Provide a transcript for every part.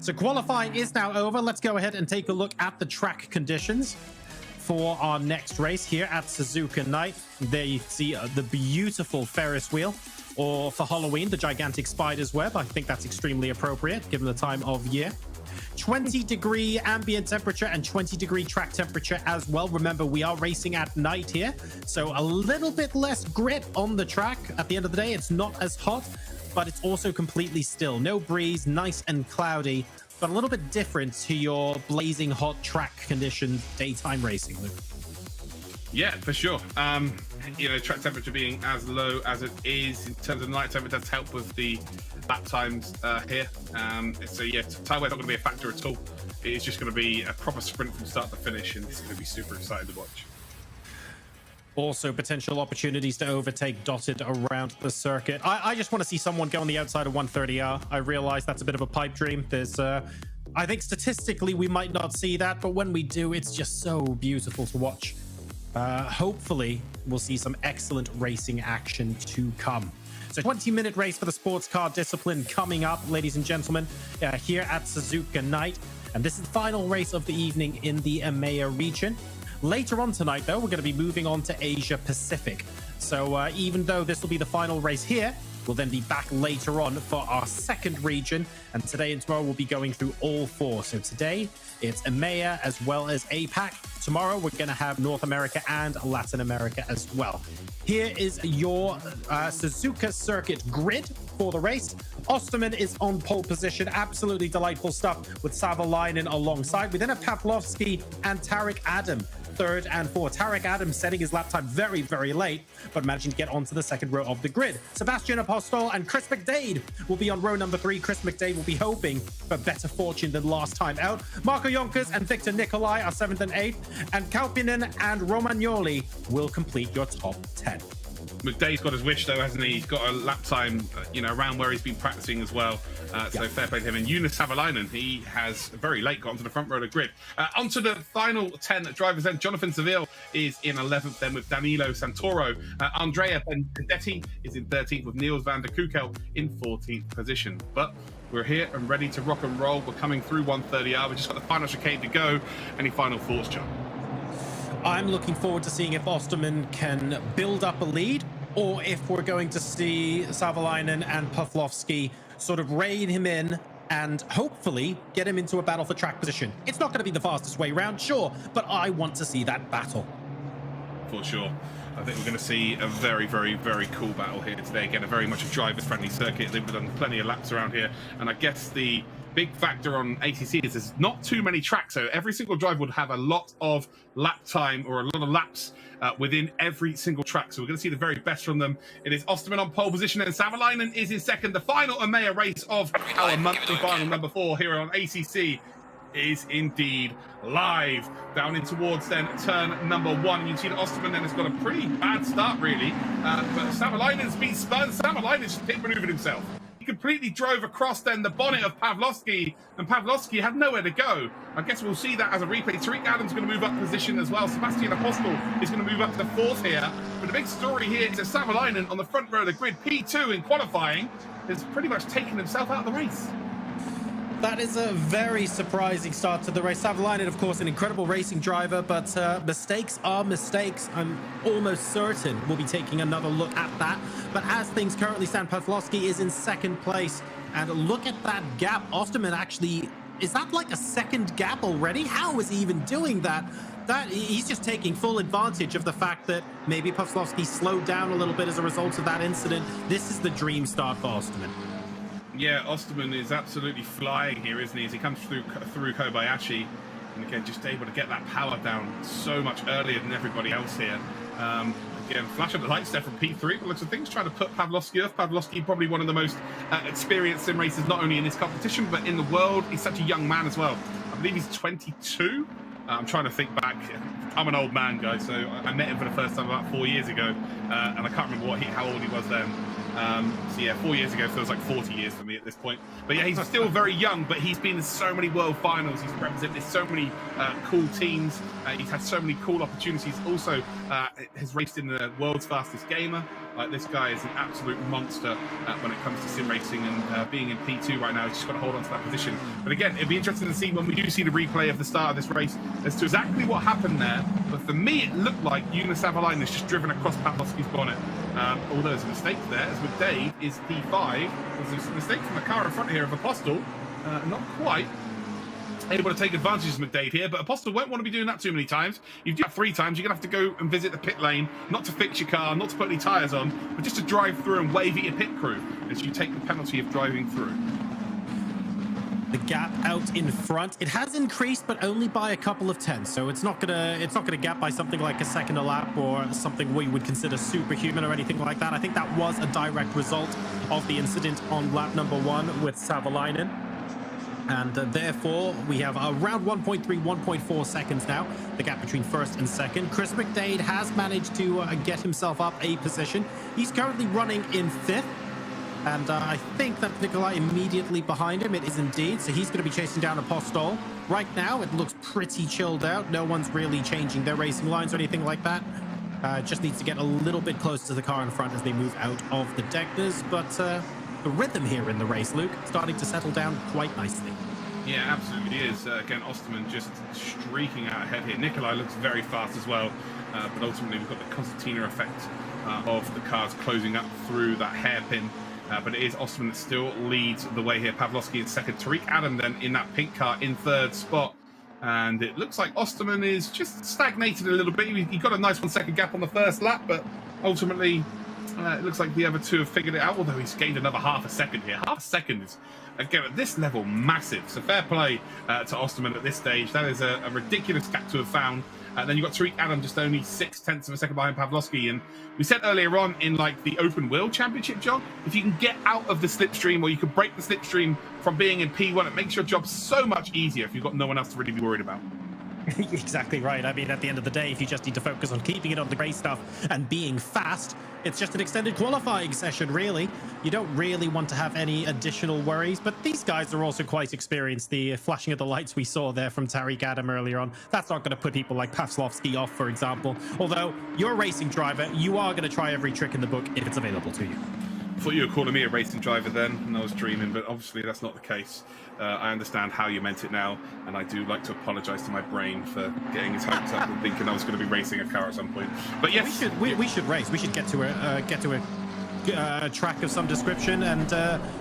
So qualifying is now over. Let's go ahead and take a look at the track conditions for our next race here at Suzuka Night. There you see the beautiful Ferris wheel, or for Halloween, the gigantic spider's web. I think that's extremely appropriate given the time of year. 20-degree ambient temperature and 20-degree track temperature as well. Remember, we are racing at night here, so a little bit less grit on the track. At the end of the day, it's not as hot, but it's also completely still. No breeze, nice and cloudy, but a little bit different to your blazing hot track conditions daytime racing, Luke. Yeah, for sure. You know, track temperature being as low as it is in terms of night time, it does help with the lap times here. So yeah, tyre wear's not going to be a factor at all. It is just going to be a proper sprint from start to finish, and it's going to be super exciting to watch. Also, potential opportunities to overtake dotted around the circuit. I just want to see someone go on the outside of 130R. I realize that's a bit of a pipe dream. There's, I think statistically we might not see that, but when we do, it's just so beautiful to watch. Hopefully, we'll see some excellent racing action to come. So 20-minute race for the sports car discipline coming up, ladies and gentlemen, here at Suzuka Night. And this is the final race of the evening in the EMEA region. Later on tonight, though, we're going to be moving on to Asia Pacific. So even though this will be the final race here, we'll then be back later on for our second region. And today and tomorrow, we'll be going through all four. So today, it's EMEA as well as APAC. Tomorrow, we're going to have North America and Latin America as well. Here is your Suzuka circuit grid for the race. Ostermann is on pole position. Absolutely delightful stuff with Savalainen alongside. We then have Pavlovsky and Tarek Adam, third and fourth. Tarek Adam setting his lap time very, very late, but managing to get onto the second row of the grid. Sebastian, Apostol, and Chris McDade will be on row number 3. Chris McDade will be hoping for better fortune than last time out. Marco Jonkers and Victor Nicolae are 7th and 8th, and Kalpinen and Romagnoli will complete your top 10. McDade's got his wish, though, hasn't he? He's got a lap time, you know, around where he's been practicing as well. So fair play to him. And Jonas Savalainen, he has very late got onto the front row of the grid. Onto the final 10 drivers then. Jonathan Seville is in 11th then with Danilo Santoro. Andrea Bendetti is in 13th with Niels van der Kukel in 14th position. But we're here and ready to rock and roll. We're coming through 130R. We've just got the final chicane to go. Any final thoughts, John? I'm looking forward to seeing if Ostermann can build up a lead, or if we're going to see Savalainen and Pavlovsky sort of rein him in and hopefully get him into a battle for track position. It's not going to be the fastest way round, sure, but I want to see that battle. For sure. I think we're going to see a very, very, very cool battle here today. Again, a very much a driver-friendly circuit. They've done plenty of laps around here. And I guess the big factor on ACC is there's not too many tracks. So every single driver would have a lot of lap time or a lot of laps within every single track. So we're going to see the very best from them. It is Ostermann on pole position and Savalainen is in second. The final EMEA race of our monthly final number 4 here on ACC is indeed live. Down in towards then turn number 1. You can see that Ostermann then has got a pretty bad start, really. But Savalainen's been spun. Savalainen's pit maneuvered himself. He completely drove across then the bonnet of Pavlovsky, and Pavlovsky had nowhere to go. I guess we'll see that as a replay. Tariq Adams going to move up position as well. Sebastian Apostol is going to move up to 4th here. But the big story here is that Savalainen on the front row of the grid, P2 in qualifying, has pretty much taken himself out of the race. That is a very surprising start to the race. Savalainen, of course, an incredible racing driver, but mistakes are mistakes. I'm almost certain we'll be taking another look at that. But as things currently stand, Pavlovsky is in 2nd place. And look at that gap. Ostermann actually, is that like a 2nd gap already? How is he even doing that? He's just taking full advantage of the fact that maybe Pavlovsky slowed down a little bit as a result of that incident. This is the dream start for Ostermann. Yeah, Ostermann is absolutely flying here, isn't he? As he comes through Kobayashi, and again, just able to get that power down so much earlier than everybody else here. Again, flash of the lights there from P3, but looks of things trying to put Pavlovsky off. Pavlovsky, probably one of the most experienced sim racers, not only in this competition, but in the world. He's such a young man as well. I believe he's 22. I'm trying to think back. I'm an old man, guys, so I met him for the first time about 4 years ago, and I can't remember how old he was then. So yeah, 4 years ago feels like 40 years for me at this point. But yeah, he's still very young, but he's been in so many world finals. He's represented so many cool teams. He's had so many cool opportunities. Also has raced in the world's fastest gamer. Like, this guy is an absolute monster when it comes to sim racing, and being in P2 right now, he's just got to hold on to that position. But again, it'd be interesting to see when we do see the replay of the start of this race as to exactly what happened there. But for me, it looked like Savalainen has just driven across Pavlovski's bonnet. Although there's a mistake there, as McDade is P5. There's a mistake from the car in front here of Apostol. Not quite able to take advantage of McDade here, but Apostol won't want to be doing that too many times. You do that 3 times, you're going to have to go and visit the pit lane, not to fix your car, not to put any tyres on, but just to drive through and wave at your pit crew as you take the penalty of driving through. The gap out in front, it has increased, but only by a couple of tenths. So it's not gonna gap by something like a second a lap or something we would consider superhuman or anything like that. I think that was a direct result of the incident on lap number 1 with Savalainen. And therefore, we have around 1.3, 1.4 seconds now, the gap between first and second. Chris McDade has managed to get himself up a position. He's currently running in 5th. And I think that Nicolae immediately behind him. It is indeed. So he's going to be chasing down Apostol. Right now, it looks pretty chilled out. No one's really changing their racing lines or anything like that. Just needs to get a little bit closer to the car in front as they move out of the Deckers. But the rhythm here in the race, Luke, starting to settle down quite nicely. Yeah, absolutely is. Again, Ostermann just streaking out ahead here. Nicolae looks very fast as well. But ultimately, we've got the concertina effect of the cars closing up through that hairpin. But it is Ostermann that still leads the way here. Pavlovski in second. Tariq Adam then in that pink car in 3rd spot. And it looks like Ostermann is just stagnated a little bit. He got a nice 1 second gap on the first lap, but ultimately it looks like the other two have figured it out, although he's gained another half a second here. Half a second is, again, at this level, massive. So fair play to Ostermann at this stage. That is a ridiculous gap to have found. And then you've got Tariq Adam just only 0.6 of a second behind Pavlovski. And we said earlier on in like the open wheel championship, John, if you can get out of the slipstream or you can break the slipstream from being in P1, it makes your job so much easier if you've got no one else to really be worried about. Exactly right. I mean, at the end of the day, if you just need to focus on keeping it on the great stuff and being fast, it's just an extended qualifying session, really. You don't really want to have any additional worries, but these guys are also quite experienced. The flashing of the lights we saw there from Tariq Adam earlier on, that's not going to put people like Pavlovski off, for example. Although, you're a racing driver, you are going to try every trick in the book if it's available to you. I thought you were calling me a racing driver then, and I was dreaming, but obviously that's not the case. I understand how you meant it now, and I do like to apologise to my brain for getting his hopes up and thinking I was going to be racing a car at some point. But yes, we should race. We should get to a track of some description and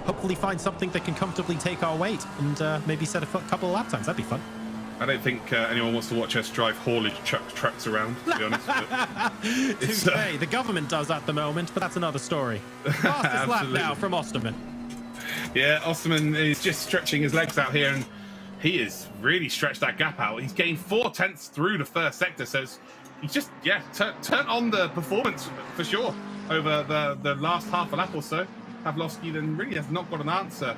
hopefully find something that can comfortably take our weight and maybe set a couple of lap times. That'd be fun. I don't think anyone wants to watch us drive haulage trucks around, to be honest. But the government does at the moment, but that's another story. Fastest lap now from Ostermann. Yeah, Ostermann is just stretching his legs out here, and he has really stretched that gap out. He's gained 0.4 through the first sector, so he's just, turned on the performance for sure over the last half a lap or so. Pavlovski then really has not got an answer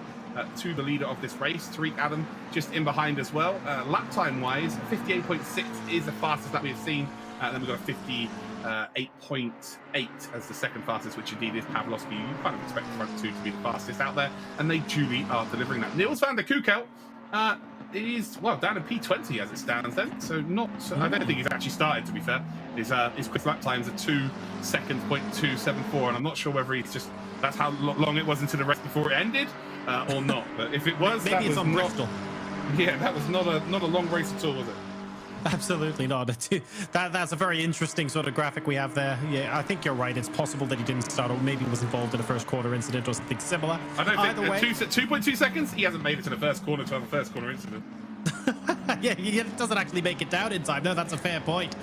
to the leader of this race. Tariq Adam just in behind as well. Lap time wise, 58.6 is the fastest that we've seen. Then we've got a 58.8 as the second fastest, which indeed is Pavlovski. You kind of expect the front two to be the fastest out there, and they duly are delivering that. Niels van der Kukel is, well, down in P20 as it stands then, so not, I don't think he's actually started, to be fair. His quick lap times are 2 seconds, 0.274, and I'm not sure whether he's just, that's how long it was into the race before it ended, or not. But if it was, maybe it's on Bristol. Yeah, that was not a long race at all, was it? Absolutely not. That's a very interesting sort of graphic we have there. Yeah, I think you're right. It's possible that he didn't start or maybe was involved in a first corner incident or something similar. I don't think 2.2 seconds. He hasn't made it to the first corner to have a first corner incident. Yeah, he doesn't actually make it down in time. No, that's a fair point.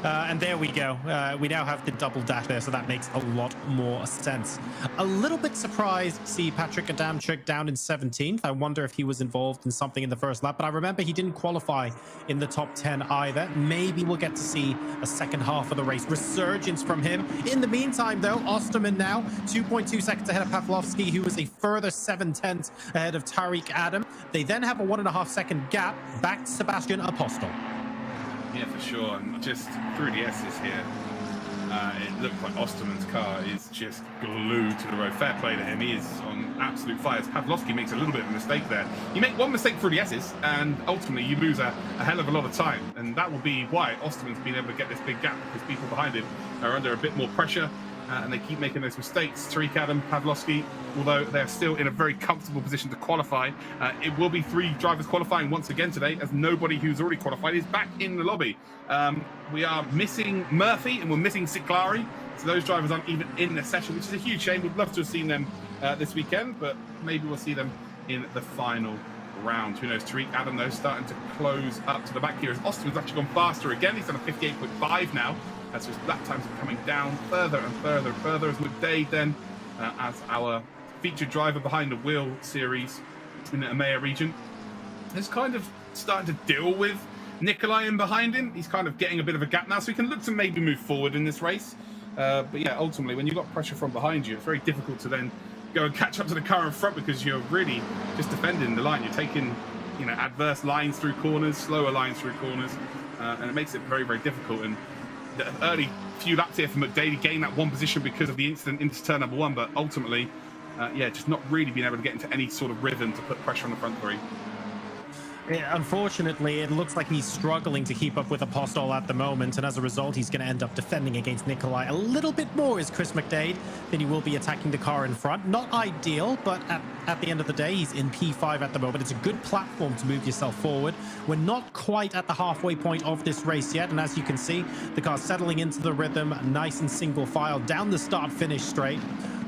And there we go. We now have the double dash there, so that makes a lot more sense. A little bit surprised to see Patrick Adamczyk down in 17th. I wonder if he was involved in something in the first lap, but I remember he didn't qualify in the top 10 either. Maybe we'll get to see a second half of the race resurgence from him. In the meantime, though, Ostermann now 2.2 seconds ahead of Pavlovski, who is a further 0.7 ahead of Tariq Adam. They then have a 1.5 second gap back to Sebastian Apostol. Yeah, for sure. And just through the S's here. It looks like Ostermann's car is just glued to the road. Fair play to him. He is on absolute fire. Pavlovsky makes a little bit of a mistake there. You make one mistake through the S's, and ultimately you lose a hell of a lot of time. And that will be why Ostermann's been able to get this big gap, because people behind him are under a bit more pressure. And they keep making those mistakes. Tariq Adam, Pavlovsky, although they're still in a very comfortable position to qualify, it will be 3 drivers qualifying once again today, as nobody who's already qualified is back in the lobby. We are missing Murphy and we're missing Siklari, so those drivers aren't even in the session, which is a huge shame. We'd love to have seen them this weekend, but maybe we'll see them in the final round. Who knows? Tariq Adam, though, starting to close up to the back here as Ostermann's actually gone faster again. He's done a 58.5 now. As his lap times are coming down further and further and further, as McDade then, as our featured driver behind the wheel series in the EMEA region, is kind of starting to deal with Nicolae in behind him. He's kind of getting a bit of a gap now, so he can look to maybe move forward in this race. But yeah, ultimately, when you've got pressure from behind you, it's very difficult to then go and catch up to the car in front, because you're really just defending the line. You're taking, you know, adverse lines through corners, slower lines through corners, and it makes it very, very difficult. And the early few laps here for McDade gained that one position because of the incident into turn number 1, but ultimately, yeah, just not really being able to get into any sort of rhythm to put pressure on the front 3. Yeah, unfortunately, it looks like he's struggling to keep up with Apostol at the moment, and as a result, he's going to end up defending against Nicolae a little bit more as Chris McDade than he will be attacking the car in front. Not ideal, but at the end of the day, he's in P5 at the moment. It's a good platform to move yourself forward. We're not quite at the halfway point of this race yet, and as you can see, the car's settling into the rhythm, nice and single file down the start-finish straight.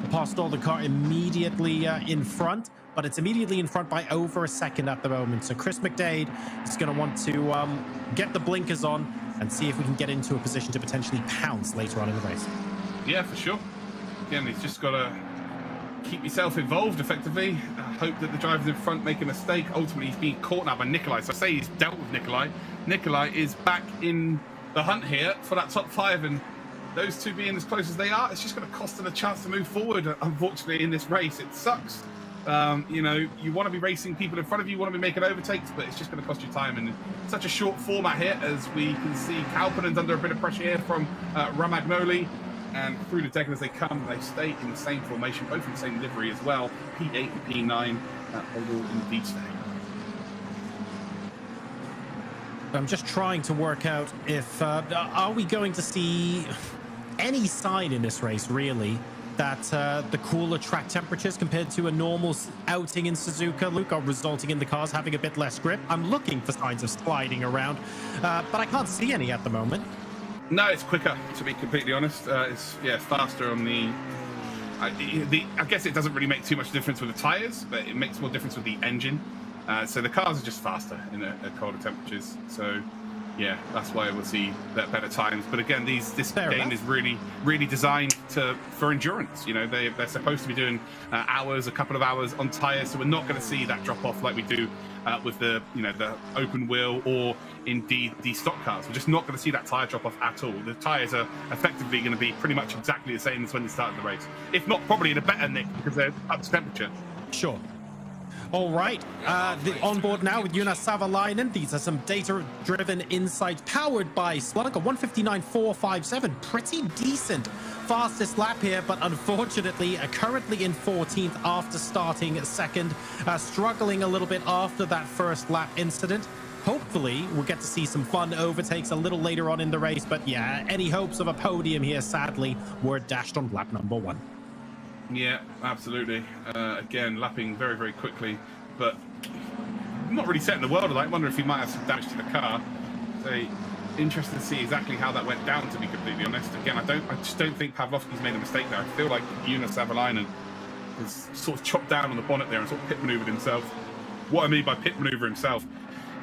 Apostol, the car immediately in front, but it's immediately in front by over a second at the moment. So Chris McDade is going to want to get the blinkers on and see if we can get into a position to potentially pounce later on in the race. Yeah, for sure. Again, he's just got to keep yourself involved effectively. Hope that the drivers in front make a mistake. Ultimately, he's being caught now by Nicolae. So I say he's dealt with Nicolae. Nicolae is back in the hunt here for that top 5, and those two being as close as they are, it's just going to cost them a chance to move forward, unfortunately, in this race. It sucks. You know, you want to be racing people in front of you, want to be making overtakes, but it's just going to cost you time. And such a short format here, as we can see Kalpanen's under a bit of pressure here from Ramagnoli, and through the deck as they come, they stay in the same formation, both in the same livery as well. P8 and P9, they will indeed stay. I'm just trying to work out if are we going to see any sign in this race, really, that the cooler track temperatures compared to a normal outing in Suzuka, Luke, are resulting in the cars having a bit less grip. I'm looking for signs of sliding around, but I can't see any at the moment. No, it's quicker, to be completely honest. It's faster on the. I guess it doesn't really make too much difference with the tyres, but it makes more difference with the engine. So the cars are just faster in colder temperatures. So yeah, that's why we'll see that better times. But again, this game is really designed for endurance. You know, they're supposed to be doing a couple of hours on tyres, so we're not going to see that drop off like we do with the open wheel or indeed the stock cars. We're just not going to see that tyre drop off at all. The tyres are effectively going to be pretty much exactly the same as when they started the race, if not probably in a better nick because they're up to temperature. Sure. All right, on board now with Jonas Savalainen. These are some data-driven insights powered by Slunka. 159.457, pretty decent fastest lap here, but unfortunately currently in 14th after starting second, struggling a little bit after that first lap incident. Hopefully we'll get to see some fun overtakes a little later on in the race, but yeah, any hopes of a podium here sadly were dashed on lap number 1. Yeah, absolutely. Again, lapping very, very quickly, but not really setting the world alight. I wonder if he might have some damage to the car. So interested to see exactly how that went down, to be completely honest. Again, I just don't think Pavlovsky's made a mistake there. I feel like Jonas Savalainen has sort of chopped down on the bonnet there and sort of pit maneuvered himself. What I mean by pit maneuver himself,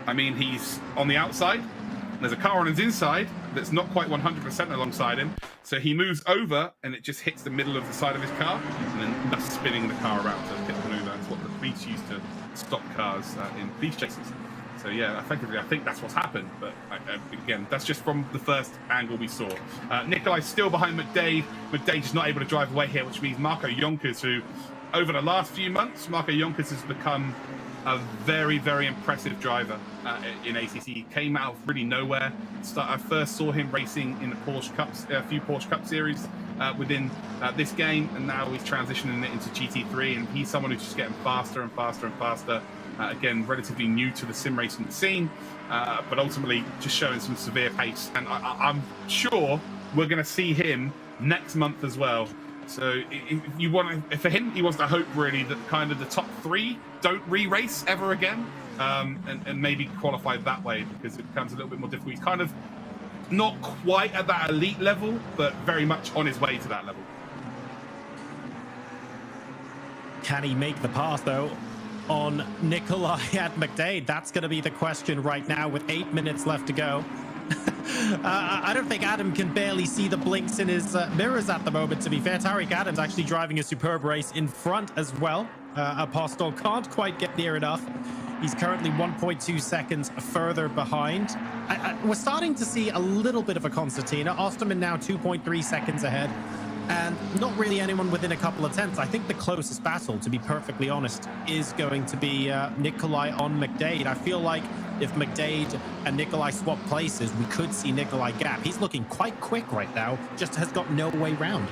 I mean he's on the outside. There's a car on his inside that's not quite 100% alongside him. So he moves over and it just hits the middle of the side of his car and then that's spinning the car around to pit maneuver. That's what the police used to stop cars in police chases. So yeah, effectively, I think that's what's happened. But again, that's just from the first angle we saw. Nicolae's still behind McDade. McDade is not able to drive away here, which means Marco Jonkers, who over the last few months, Marco Jonkers has become a very, very impressive driver in ACC. He came out of really nowhere. I first saw him racing in the Porsche Cups, a few Porsche Cup series within this game, and now he's transitioning it into GT3, and he's someone who's just getting faster and faster and faster. Again, relatively new to the sim racing scene, but ultimately just showing some severe pace. And I'm sure we're going to see him next month as well. So if for him, he wants to hope really that kind of the top 3 don't re-race ever again, and maybe qualify that way, because it becomes a little bit more difficult. He's kind of not quite at that elite level, but very much on his way to that level. Can he make the pass though on Nicolae at McDade? That's going to be the question right now with 8 minutes left to go. I don't think Adam can barely see the blinks in his mirrors at the moment, to be fair. Tariq Adams actually driving a superb race in front as well. Apostol can't quite get near enough. He's currently 1.2 seconds further behind. We're starting to see a little bit of a concertina. Ostermann now 2.3 seconds ahead, and not really anyone within a couple of tenths. I think the closest battle, to be perfectly honest, is going to be Nicolae on McDade. I feel like if McDade and Nicolae swap places, we could see Nicolae gap. He's looking quite quick right now, just has got no way round.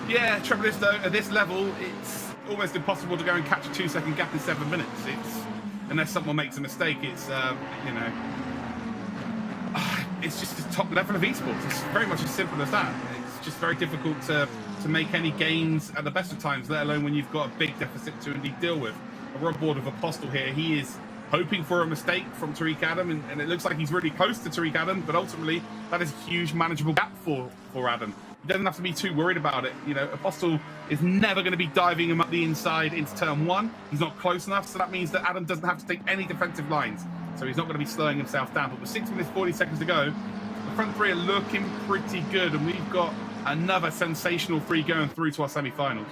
Yeah, trouble is though, at this level, it's almost impossible to go and catch a 2-second gap in 7 minutes. Unless someone makes a mistake, it's it's just the top level of esports. It's very much as simple as that. It's just very difficult to make any gains at the best of times, let alone when you've got a big deficit to indeed deal with. We're on board with Apostol here. He is hoping for a mistake from Tariq Adam, and it looks like he's really close to Tariq Adam, but ultimately that is a huge manageable gap for Adam. He doesn't have to be too worried about it. You know, Apostol is never going to be diving him up the inside into turn 1. He's not close enough, so that means that Adam doesn't have to take any defensive lines. So he's not going to be slowing himself down. But with 6 minutes 40 seconds to go, the front 3 are looking pretty good, and we've got another sensational 3 going through to our semi-finals.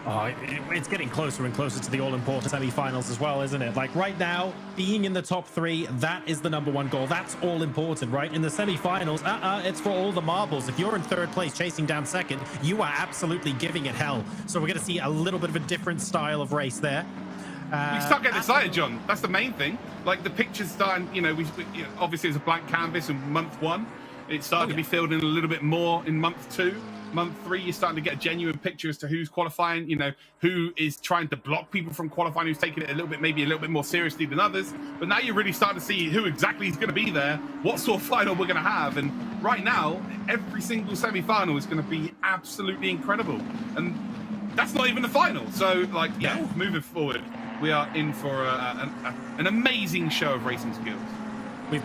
Oh, it's getting closer and closer to the all-important semi-finals as well, isn't it? Like right now, being in the top 3, that is the #1 goal. That's all important, right? In the semi-finals, it's for all the marbles. If you're in 3rd place chasing down 2nd, you are absolutely giving it hell. So we're going to see a little bit of a different style of race there. We start getting excited, John. That's the main thing. Like the pictures starting, obviously it's a blank canvas in month 1. It's starting to be filled in a little bit more in month 2. Month 3, you're starting to get a genuine picture as to who's qualifying, who is trying to block people from qualifying, who's taking it maybe a little bit more seriously than others. But now you're really starting to see who exactly is going to be there, what sort of final we're going to have. And right now, every single semi-final is going to be absolutely incredible. And that's not even the final. So, moving forward, we are in for an amazing show of racing skills. We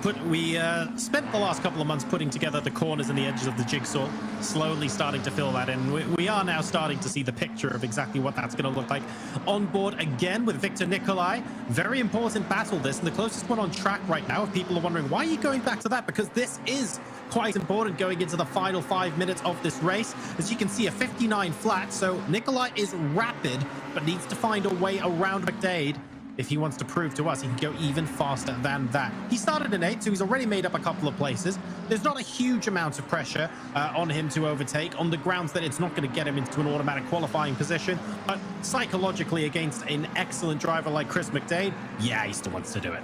spent the last couple of months putting together the corners and the edges of the jigsaw, slowly starting to fill that in. We are now starting to see the picture of exactly what that's going to look like. On board again with Victor Nicolae. Very important battle this, and the closest one on track right now. If people are wondering, why are you going back to that? Because this is quite important going into the final 5 minutes of this race. As you can see, a 59 flat, so Nicolae is rapid, but needs to find a way around McDade. If he wants to prove to us he can go even faster than that. He started in 8th, so he's already made up a couple of places. There's not a huge amount of pressure on him to overtake, on the grounds that it's not going to get him into an automatic qualifying position. But psychologically, against an excellent driver like Chris McDade, yeah, he still wants to do it.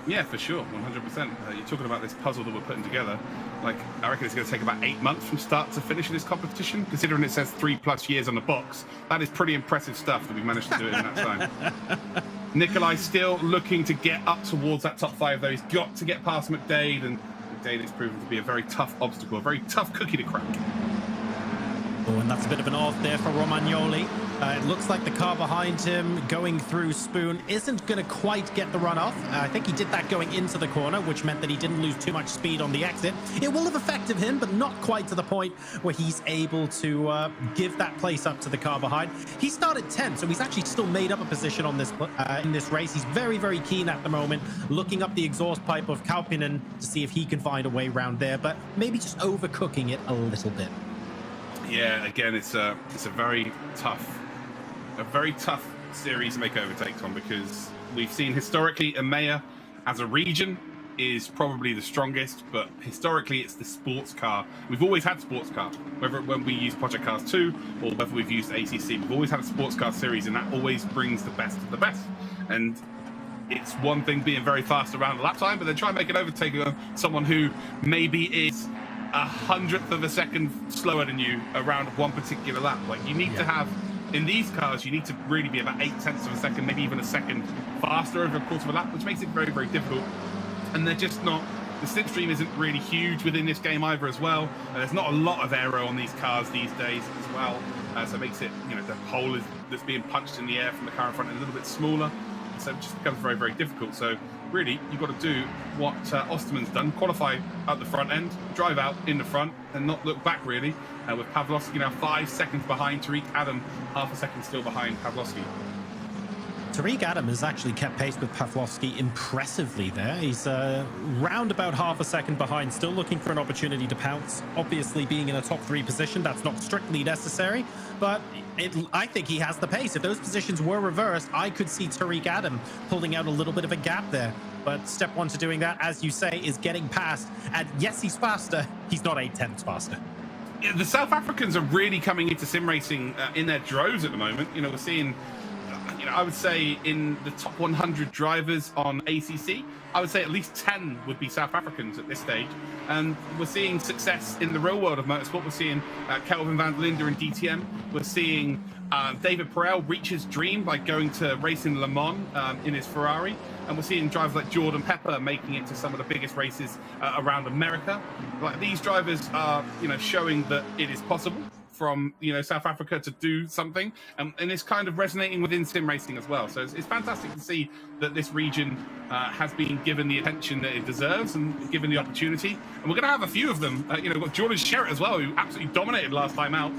Yeah, for sure, 100%. You're talking about this puzzle that we're putting together. I reckon it's going to take about 8 months from start to finish in this competition. Considering it says 3+ years on the box, that is pretty impressive stuff that we've managed to do it in that time. Nicolae still looking to get up towards that top 5, though. He's got to get past McDade, and McDade is proven to be a very tough obstacle, a very tough cookie to crack. Oh, and that's a bit of an off there for Romagnoli. It looks like the car behind him going through Spoon isn't going to quite get the run off. I think he did that going into the corner, which meant that he didn't lose too much speed on the exit. It will have affected him, but not quite to the point where he's able to give that place up to the car behind. He started 10th, so he's actually still made up a position on this in this race. He's very, very keen at the moment, looking up the exhaust pipe of Kaupinen to see if he can find a way around there, but maybe just overcooking it a little bit. Yeah, again, it's a very tough series to make overtakes on, because we've seen historically EMEA as a region is probably the strongest, but historically it's the sports car. We've always had sports car, whether when we use Project Cars 2 or whether we've used ACC. We've always had a sports car series, and that always brings the best of the best. And it's one thing being very fast around the lap time, but then try and make an overtake on someone who maybe is 100th of a second slower than you around one particular lap. Like, you need to have, in these cars, you need to really be about 0.8 of a second, maybe even a second faster over a quarter of a lap, which makes it very, very difficult. And they're just not, the slipstream isn't really huge within this game either as well. And there's not a lot of aero on these cars these days as well. So it makes it, you know, the hole that's being punched in the air from the car in front is a little bit smaller. So it just becomes very, very difficult. So really, you've got to do what Ostermann's done, qualify at the front end, drive out in the front, and not look back, really. With Pawlowski now 5 seconds behind, Tariq Adam half a second still behind Pawlowski. Tariq Adam has actually kept pace with Pawlowski impressively there. He's round about half a second behind, still looking for an opportunity to pounce. Obviously, being in a top 3 position, that's not strictly necessary, but I think he has the pace. If those positions were reversed, I could see Tariq Adam pulling out a little bit of a gap there. But step 1 to doing that, as you say, is getting past. And yes, he's faster. He's not 0.8 faster. Yeah, the South Africans are really coming into sim racing in their droves at the moment. You know, we're seeing, I would say in the top 100 drivers on ACC, I would say at least 10 would be South Africans at this stage. And we're seeing success in the real world of motorsport. We're seeing Kelvin van der Linde in DTM. We're seeing David Perel reach his dream by going to race in Le Mans in his Ferrari. And we're seeing drivers like Jordan Pepper making it to some of the biggest races around America. Like, these drivers are, showing that it is possible from South Africa to do something, and it's kind of resonating within sim racing as well. So it's fantastic to see that this region has been given the attention that it deserves and given the opportunity. And we're going to have a few of them. We've got Jordan Sherritt as well, who absolutely dominated last time out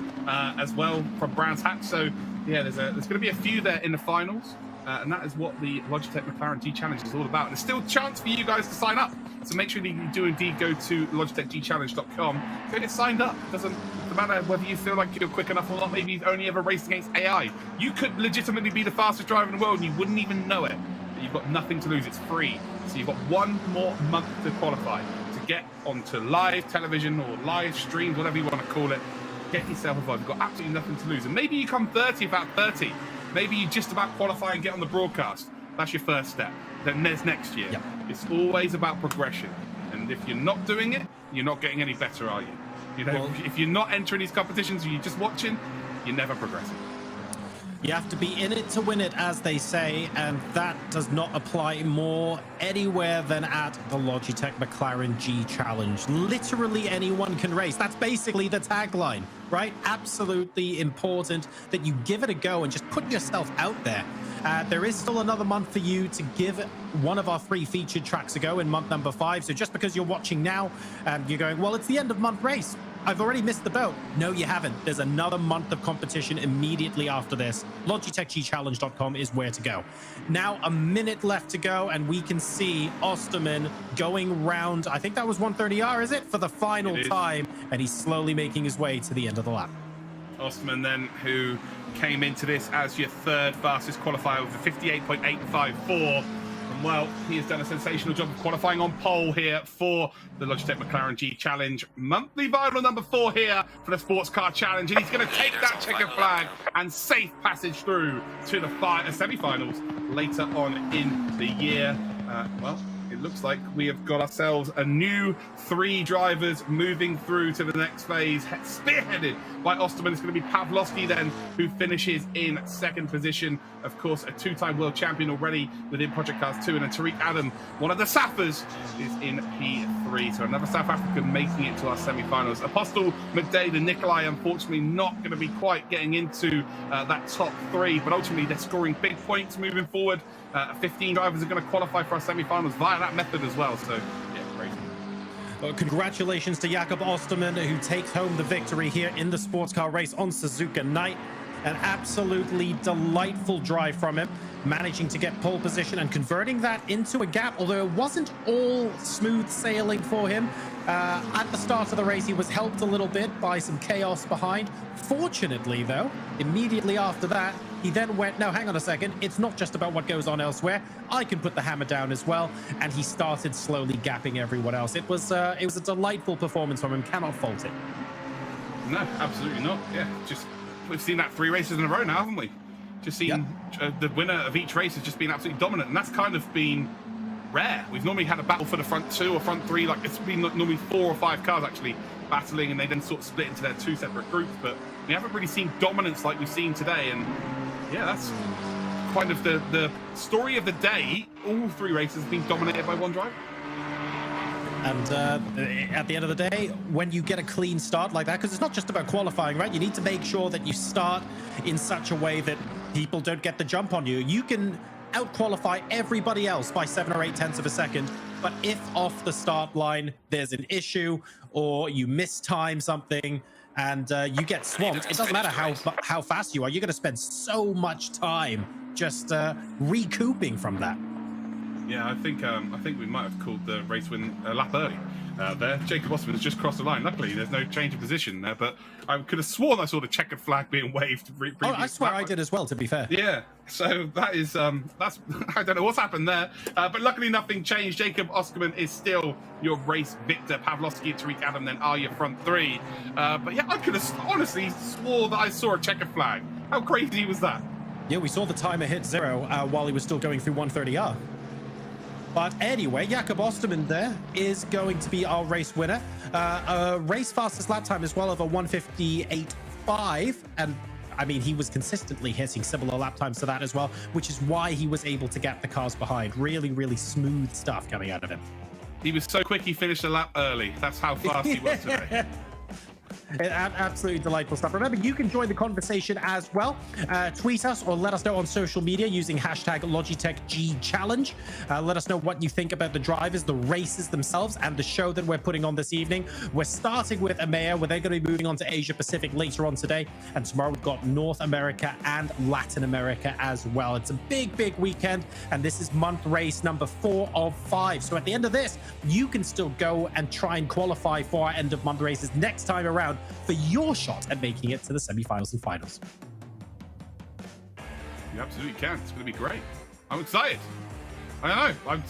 as well from Brands Hatch. So yeah, there's going to be a few there in the finals. And that is what the Logitech McLaren G Challenge is all about. And there's still a chance for you guys to sign up. So make sure that you do indeed go to logitechgchallenge.com. Get signed up. It doesn't matter whether you feel like you're quick enough or not. Maybe you've only ever raced against AI. You could legitimately be the fastest driver in the world and you wouldn't even know it. But you've got nothing to lose. It's free. So you've got 1 more month to qualify, to get onto live television or live streams, whatever you want to call it. Get yourself involved. You've got absolutely nothing to lose. And maybe you come 30th out of 30. Maybe you just about qualify and get on the broadcast. That's your first step. Then there's next year. Yep. It's always about progression. And if you're not doing it, you're not getting any better, are you? If you're not entering these competitions and you're just watching, you're never progressing. You have to be in it to win it, as they say, and that does not apply more anywhere than at the Logitech McLaren G Challenge. Literally anyone can race. That's basically the tagline, right? Absolutely important that you give it a go and just put yourself out there. There is still another month for you to give one of our 3 featured tracks a go in month number 5. So just because you're watching now, you're going, well, it's the end of month race. I've already missed the boat. No, you haven't. There's another month of competition immediately after this. LogitechGChallenge.com is where to go. Now, a minute left to go, and we can see Ostermann going round, I think that was 130R, is it? For the final time, and he's slowly making his way to the end of the lap. Ostermann then, who came into this as your 3rd fastest qualifier with a 58.854. And well, he has done a sensational job of qualifying on pole here for the Logitech McLaren G Challenge. Monthly viral number 4 here for the Sports Car Challenge. And he's going to take that checkered flag and safe passage through to the semi-finals later on in the year. Well, it looks like we have got ourselves a new 3 drivers moving through to the next phase, spearheaded by Ostermann. It's going to be Pawlowski then, who finishes in 2nd position. Of course, a 2-time world champion already within Project Cars 2. And then Tariq Adam, one of the Sappers, is in P3. So another South African making it to our semi-finals. Apostol, McDade and Nicolae, unfortunately, not going to be quite getting into that top 3. But ultimately, they're scoring big points moving forward. 15 drivers are going to qualify for our semi-finals via that method as well. So, yeah, crazy. Well, congratulations to Jakob Ostermann, who takes home the victory here in the sports car race on Suzuka night. An absolutely delightful drive from him, managing to get pole position and converting that into a gap, although it wasn't all smooth sailing for him. At the start of the race, he was helped a little bit by some chaos behind. Fortunately, though, immediately after that, He then went, no, hang on a second. It's not just about what goes on elsewhere. I can put the hammer down as well. And he started slowly gapping everyone else. It was a delightful performance from him. Cannot fault it. No, absolutely not. Yeah, just we've seen that 3 races in a row now, haven't we? Just seen the winner of each race has just been absolutely dominant, and that's kind of been rare. We've normally had a battle for the front 2 or front 3, like it's been normally 4 or 5 cars actually battling, and they then sort of split into their 2 separate groups, but we haven't really seen dominance like we've seen today. And yeah, that's kind of the story of the day. All 3 races have been dominated by one driver. And at the end of the day, when you get a clean start like that, because it's not just about qualifying, right? You need to make sure that you start in such a way that people don't get the jump on you. You can out-qualify everybody else by 7 or 8 tenths of a second, but if off the start line there's an issue or you mistime something and you get swamped, it doesn't matter how fast you are. You're going to spend so much time just recouping from that. Yeah, I think we might have called the race win a lap early there. Jakob Ostermann has just crossed the line. Luckily, there's no change of position there, but I could have sworn I saw the checkered flag being waved. Oh, I swear I did as well, to be fair. Yeah, so that is, that's, I don't know what's happened there, but luckily nothing changed. Jakob Ostermann is still your race victor. Pavlovsky and Tariq Adam then are your front 3. But yeah, I could have honestly swore that I saw a checkered flag. How crazy was that? Yeah, we saw the timer hit 0 while he was still going through 130R. But anyway, Jakob Ostermann there is going to be our race winner. A race fastest lap time as well of a 158.5. And I mean, he was consistently hitting similar lap times to that as well, which is why he was able to get the cars behind. Really, really smooth stuff coming out of him. He was so quick, he finished a lap early. That's how fast he was today. Absolutely delightful stuff. Remember, you can join the conversation as well. Tweet us or let us know on social media using hashtag Logitech G Challenge. Let us know what you think about the drivers, the races themselves, and the show that we're putting on this evening. We're starting with EMEA, where they're going to be moving on to Asia Pacific later on today. And tomorrow we've got North America and Latin America as well. It's a big, big weekend. And this is month race number 4 of 5. So at the end of this, you can still go and try and qualify for our end of month races next time around for your shot at making it to the semi-finals and finals. You absolutely can. It's going to be great. I'm excited. I don't know.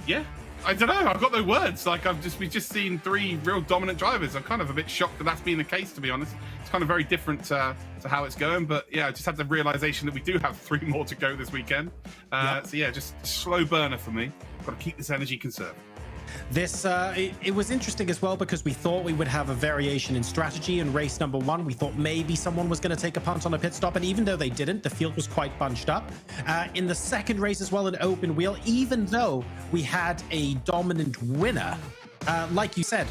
Yeah. I don't know. I've got no words. Like we've just seen 3 real dominant drivers. I'm kind of a bit shocked that that's been the case, to be honest. It's kind of very different to how it's going. But yeah, I just had the realization that we do have 3 more to go this weekend. So yeah, just a slow burner for me. Got to keep this energy conserved. This it was interesting as well because we thought we would have a variation in strategy in race number 1. We thought maybe someone was going to take a punt on a pit stop, and even though they didn't, the field was quite bunched up. In the second race as well, an open wheel, even though we had a dominant winner, like you said,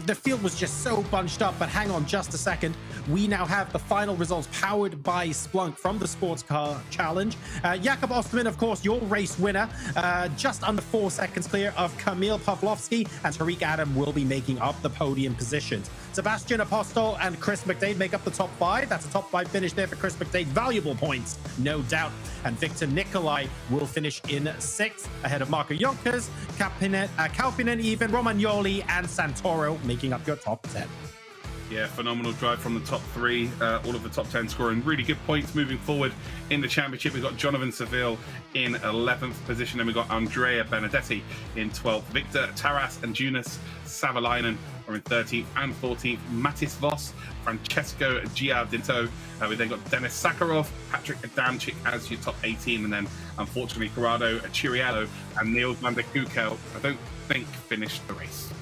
the field was just so bunched up. But hang on just a second. We now have the final results powered by Splunk from the Sports Car Challenge. Jakob Ostermann, of course, your race winner, just under 4 seconds clear of Kamil Pavlovsky, and Tariq Adam will be making up the podium positions. Sebastian, Apostol, and Chris McDade make up the top 5. That's a top 5 finish there for Chris McDade. Valuable points, no doubt. And Victor Nicolae will finish in 6th, ahead of Marco Yonkers, Kalpinen even, Romagnoli, and Santoro making up your top 10. Yeah, phenomenal drive from the top 3. All of the top 10 scoring really good points moving forward in the championship. We've got Jonathan Seville in 11th position, and we've got Andrea Benedetti in 12th. Victor Taraș and Jonas Savalainen are in 13th and 14th. Matis Voss, Francesco Giardinto. We then got Denis Sakharov, Patrick Adamczyk as your top 18, and then unfortunately Corrado Chiriello and Niels van der Kukel, I don't think, finished the race.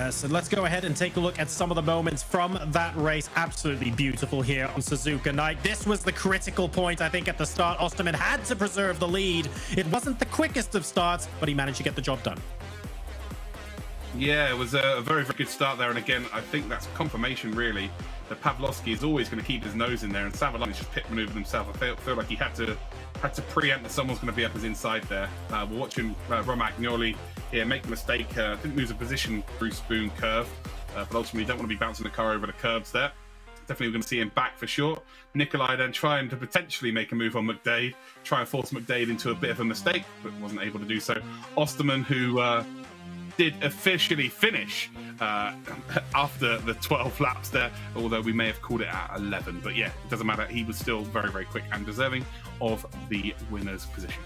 So let's go ahead and take a look at some of the moments from that race. Absolutely beautiful here on Suzuka night. This was the critical point, I think, at the start. Ostermann had to preserve the lead. It wasn't the quickest of starts, but he managed to get the job done. Yeah, it was a very, very good start there. And again, I think that's confirmation, really, that Pavlovsky is always going to keep his nose in there. And Savalainen just pit maneuvered himself. I feel like he had to preempt that someone's going to be up his inside there. We're watching Romagnoli here make a mistake. Didn't lose a position through Spoon curve, but ultimately don't want to be bouncing the car over the curbs there. Definitely going to see him back for sure. Nicolae then trying to potentially make a move on McDade, try and force McDade into a bit of a mistake, but wasn't able to do so. Ostermann, who did officially finish after the 12 laps there, although we may have called it at 11. But yeah, it doesn't matter. He was still very, very quick and deserving of the winner's position.